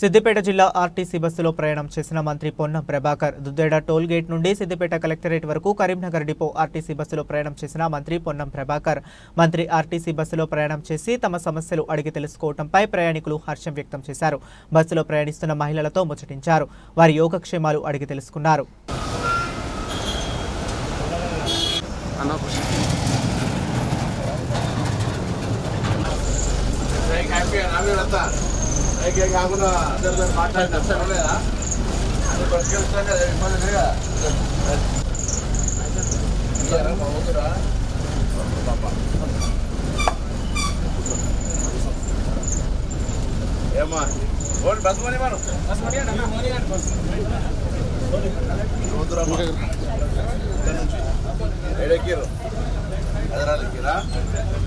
సిద్దిపేట జిల్లా ఆర్టీసీ బస్సులో ప్రయాణం చేసిన మంత్రి పొన్నం ప్రభాకర్ దుద్దేడ టోల్ గేట్ నుండి సిద్దిపేట కలెక్టరేట్ వరకు కరీంనగర్ డిపో ఆర్టీసీ బస్సులో ప్రయాణం చేసిన మంత్రి పొన్నం ప్రభాకర్ మంత్రి ఆర్టీసీ బస్సులో ప్రయాణం చేసి తమ సమస్యలు అడిగి తెలుసుకోవడంపై ప్రయాణికులు హర్షం వ్యక్తం చేశారు. బస్సులో ప్రయాణిస్తున్న మహిళలతో ముచ్చటించారు. వారి యోగక్షేమాలు అడిగి తెలుసుకున్నారు. కాకుండా అందరితో మాట్లాడి నష్టం లేదా అది పరిష్కరిస్తాం కదా, ఇబ్బంది లేదా ఏమ్మా బస్ మనీ మనం ఏడెక్కిరు హైదరాబాద్ ఎక్కిరా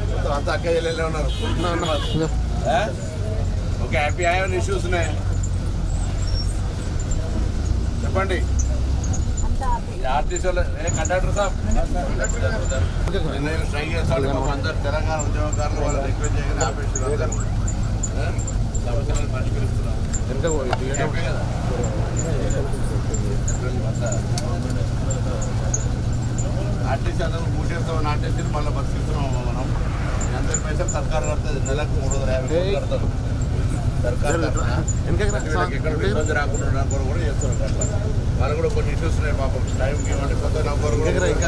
మొత్తం అంతా అక్క చెల్లెళ్ళే ఉన్నారు. ఓకే, హ్యాపీ అయ్యే ఇష్యూస్ ఉన్నాయి చెప్పండి. ఆర్టీసీ కండక్టర్ సాబ్ నేను స్ట్రైక్ చేస్తాను. అందరు తెలంగాణ ఉద్యమకారులు వాళ్ళు రిక్వెస్ట్ చేయగానే ఆపేసారు. సమస్యలను పరిష్కరిస్తున్నాం కదా. ఆర్టీసీ అందరూ మూసేస్తామని ఆర్టీసీని మళ్ళీ బతికిస్తున్నాము మనం. అందరి పైసలు సర్కారు కడుతుంది, నెలకు 350 కడతారు. సర్కారు ఎక్కడ ఇబ్బంది రాకుండా కూడా చేస్తున్నారు. అట్లా వాళ్ళు కూడా కొన్ని ఇష్యూస్ ఉన్నాయి పాపం. టైంకి ఇవ్వండి కొత్త నంబర్ కూడా ఇంకా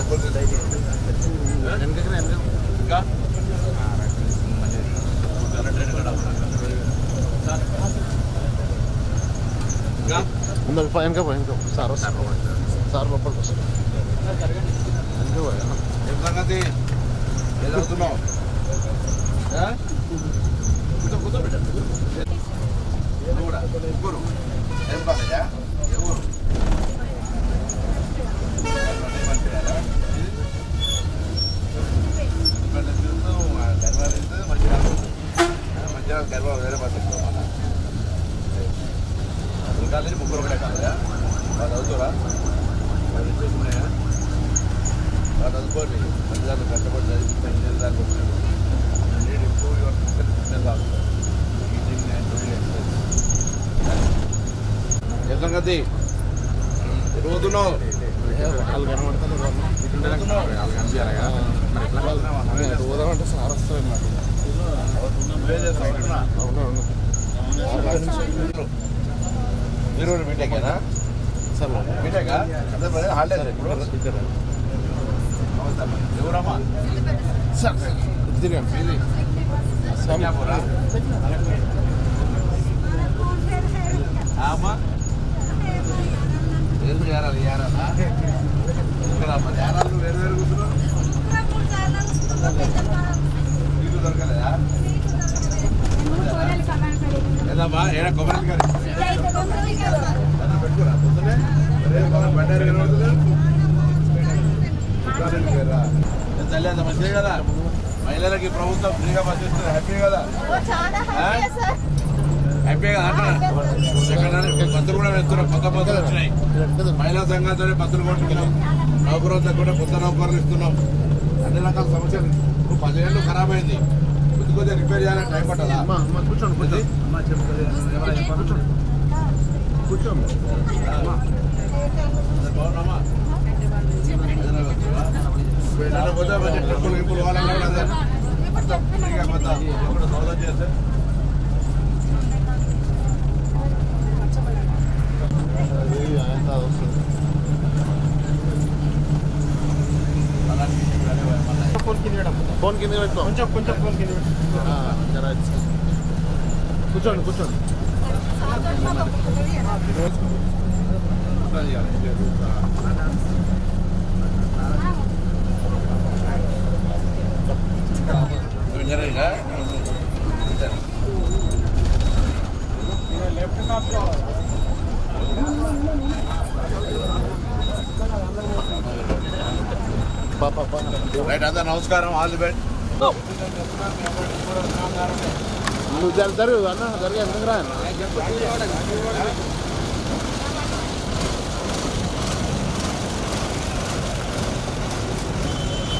ఏం సంగతి ఏదవుతున్నావు ముగ్గురు ఏం బాగా ఎవరు మధ్యాహ్నం గర్భం వేరే పట్టిస్తాం. అసలు కాలేజీ ముగ్గురు ఒకటే కాలేదా? వాళ్ళు చదువుతారా? వాళ్ళు చేసుకున్నాయా? వాళ్ళు చదువుకోండి. మధ్యదాన్ని కష్టపడి చదివి 10 ఏళ్ళ దాకా వచ్చినాడు. నేను ఇంప్రూవ్ యువర్ బిజినెస్ ఆల్సో. ఏ సంగతి తిరుగుతున్నావు? మీరు బీటెకేనా? బీటెకా? హాలిడే ఇప్పుడు ఎవరమ్మా? అమ్మా ఏం చేయాలి? ఏరాలా ఇక్కడ ఏరాలు వేరు వేరు కూర్చున్నారు. నీళ్ళు దొరకలేదా? ఏదమ్మా ఏడా కొబ్బరి పెట్టుకురా పొద్దునే బండారు తల్లి అంత మంచిదే కదా. మహిళలకి ప్రభుత్వం ఫ్రీగా బస్ ఇస్తుంది. హ్యాపీ కదా? హ్యాపీ కదా అంటున్నా. బస్సులు కూడా వేస్తున్నాం. కొత్త బస్సులు వచ్చినాయి. మహిళా సంఘాలతో బస్సులు కొట్టుకున్నాం. నౌకరులకు కూడా కొత్త నౌకర్లు ఇస్తున్నాం. అన్ని రకాల సమస్యలు. ఇప్పుడు 10 ఏళ్ళు ఖరాబ్ అయింది. కొద్దిగా రిపేర్ చేయాలని టైం పట్టదా? కూర్చోండి కూర్చోండి బాగున్నామా? పోతే మంచి ట్రిప్పులు గిప్పులు వాళ్ళని కూడా ఫ్రీగా కొత్త ఎప్పుడు సౌదా చేస్తే ఫోన్ కింద పెట్టుకో. కొంచెం ఫోన్ కింద కూర్చోండి కూర్చోండి. రైట్ అందరు నమస్కారం. All the best. నువ్వు జరుగు అన్న జరిగే ఎందుకు రా